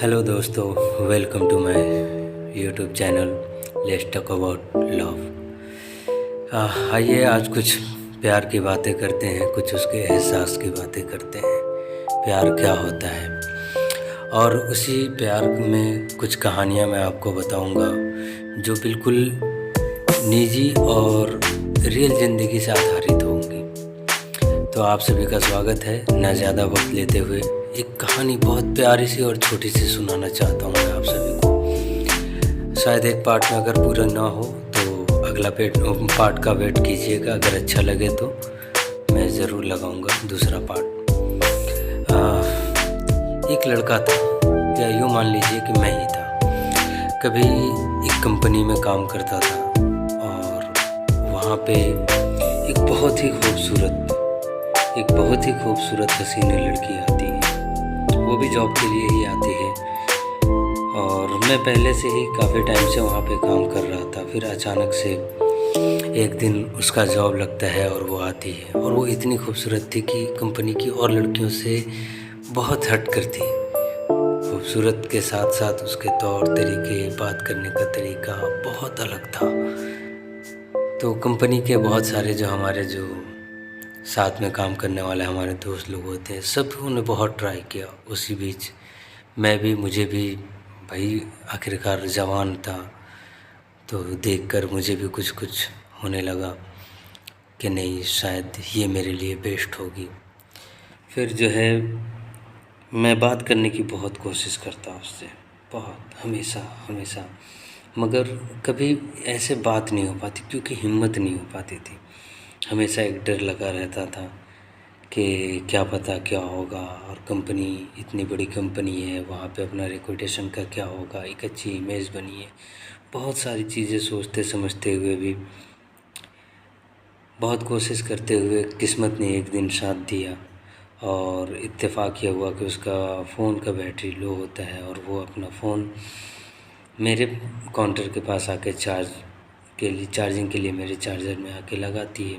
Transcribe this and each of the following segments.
Hello दोस्तों, welcome to my YouTube channel let's talk about love. आइए आज कुछ प्यार की बातें करते हैं, कुछ उसके एहसास की बातें करते हैं। प्यार क्या होता है और उसी प्यार में कुछ कहानियाँ मैं आपको बताऊंगा जो बिल्कुल निजी और रियल ज़िंदगी से आधारित होंगी। तो आप सभी का स्वागत है। ना ज़्यादा वक्त लेते हुए एक कहानी बहुत प्यारी सी और छोटी सी सुनाना चाहता हूँ मैं आप सभी को। शायद एक पार्ट में अगर पूरा ना हो तो अगला पार्ट का वेट कीजिएगा। अगर अच्छा लगे तो मैं ज़रूर लगाऊंगा दूसरा पार्ट। एक लड़का था, या यूँ मान लीजिए कि मैं ही था। कभी एक कंपनी में काम करता था और वहाँ पे एक बहुत ही खूबसूरत हसीन लड़की आती है। वो भी जॉब के लिए ही आती है और मैं पहले से ही काफ़ी टाइम से वहाँ पे काम कर रहा था। फिर अचानक से एक दिन उसका जॉब लगता है और वो आती है और वो इतनी खूबसूरत थी कि कंपनी की और लड़कियों से बहुत हट कर थी। खूबसूरत के साथ साथ उसके तौर तरीके, बात करने का तरीका बहुत अलग था। तो कंपनी के बहुत सारे जो साथ में काम करने वाले हमारे दोस्त लोग होते हैं, सब उन्होंने बहुत ट्राई किया। उसी बीच मुझे भी भाई आखिरकार जवान था तो देखकर मुझे भी कुछ कुछ होने लगा कि नहीं, शायद ये मेरे लिए बेस्ट होगी। फिर मैं बात करने की बहुत कोशिश करता उससे, बहुत हमेशा, मगर कभी ऐसे बात नहीं हो पाती क्योंकि हिम्मत नहीं हो पाती थी। हमेशा एक डर लगा रहता था कि क्या पता क्या होगा, और कंपनी इतनी बड़ी कंपनी है, वहाँ पे अपना रेपुटेशन का क्या होगा, एक अच्छी इमेज बनी है। बहुत सारी चीज़ें सोचते समझते हुए भी, बहुत कोशिश करते हुए किस्मत ने एक दिन साथ दिया और इत्तेफाक ये हुआ कि उसका फ़ोन का बैटरी लो होता है और वो अपना फ़ोन मेरे काउंटर के पास आके चार्जिंग के लिए मेरे चार्जर में आके लगाती है।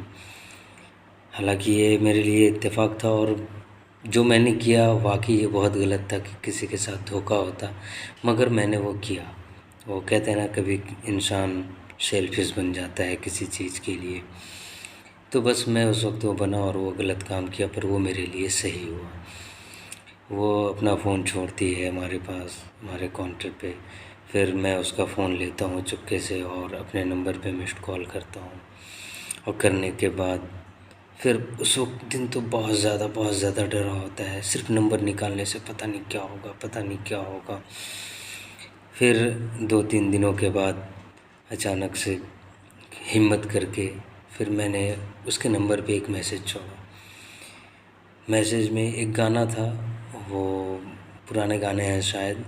हालांकि ये मेरे लिए इत्तेफाक था और जो मैंने किया वाकई ये बहुत गलत था कि किसी के साथ धोखा होता, मगर मैंने वो किया। वो कहते हैं ना, कभी इंसान सेल्फिश बन जाता है किसी चीज़ के लिए। तो बस मैं उस वक्त वो बना और वो गलत काम किया, पर वो मेरे लिए सही हुआ। वो अपना फ़ोन छोड़ती है हमारे पास, हमारे काउंटर पे। फिर मैं उसका फ़ोन लेता हूँ चुपके से और अपने नंबर पे मिस्ड कॉल करता हूँ। और करने के बाद फिर उस वक्त दिन तो बहुत ज़्यादा डरा होता है। सिर्फ नंबर निकालने से पता नहीं क्या होगा। फिर 2-3 दिनों के बाद अचानक से हिम्मत करके फिर मैंने उसके नंबर पे एक मैसेज छोड़ा। मैसेज में एक गाना था, वो पुराने गाने हैं शायद।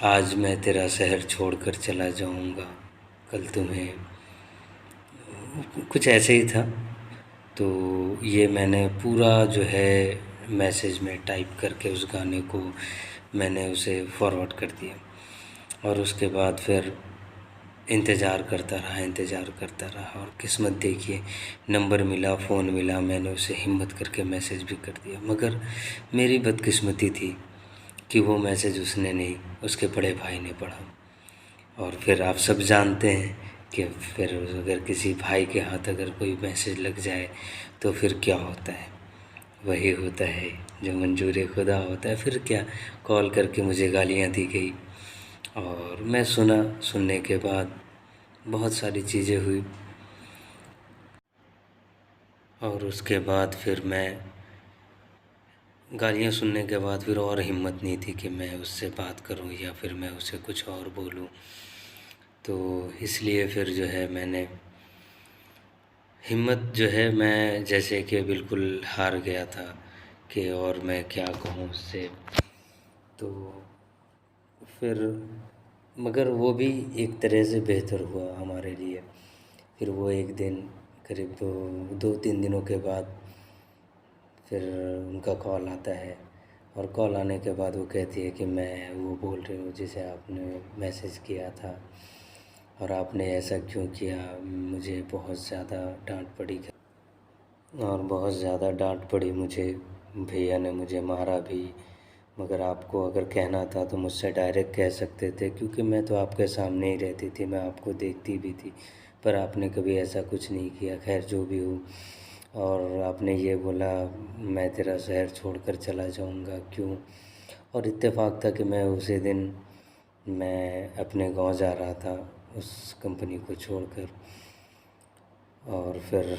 आज मैं तेरा शहर छोड़कर चला जाऊंगा, कल तुम्हें, कुछ ऐसे ही था। तो ये मैंने पूरा मैसेज में टाइप करके उस गाने को मैंने उसे फॉरवर्ड कर दिया। और उसके बाद फिर इंतज़ार करता रहा और किस्मत देखिए, नंबर मिला, फ़ोन मिला। मैंने उसे हिम्मत करके मैसेज भी कर दिया, मगर मेरी बदकिस्मती थी कि वो मैसेज उसने नहीं, उसके बड़े भाई ने पढ़ा। और फिर आप सब जानते हैं कि फिर अगर किसी भाई के हाथ अगर कोई मैसेज लग जाए तो फिर क्या होता है। वही होता है जो मंजूर खुदा होता है। फिर क्या, कॉल करके मुझे गालियाँ दी गई और मैं सुनने के बाद बहुत सारी चीज़ें हुई। और उसके बाद फिर मैं गालियाँ सुनने के बाद फिर और हिम्मत नहीं थी कि मैं उससे बात करूं या फिर मैं उसे कुछ और बोलूं। तो इसलिए फिर मैंने हिम्मत मैं जैसे कि बिल्कुल हार गया था कि और मैं क्या कहूँ उससे। तो फिर मगर वो भी एक तरह से बेहतर हुआ हमारे लिए। फिर वो एक दिन करीब 2-3 दिनों के बाद फिर उनका कॉल आता है और कॉल आने के बाद वो कहती है कि मैं वो बोल रही हूँ जिसे आपने मैसेज किया था और आपने ऐसा क्यों किया। मुझे बहुत ज़्यादा डांट पड़ी मुझे। भैया ने मुझे मारा भी, मगर आपको अगर कहना था तो मुझसे डायरेक्ट कह सकते थे, क्योंकि मैं तो आपके सामने ही रहती थी, मैं आपको देखती भी थी। पर आपने कभी ऐसा कुछ नहीं किया। खैर जो भी हो। और आपने ये बोला मैं तेरा शहर छोड़कर चला जाऊंगा, क्यों? और इत्तेफाक था कि मैं उसी दिन मैं अपने गांव जा रहा था उस कंपनी को छोड़कर। और फिर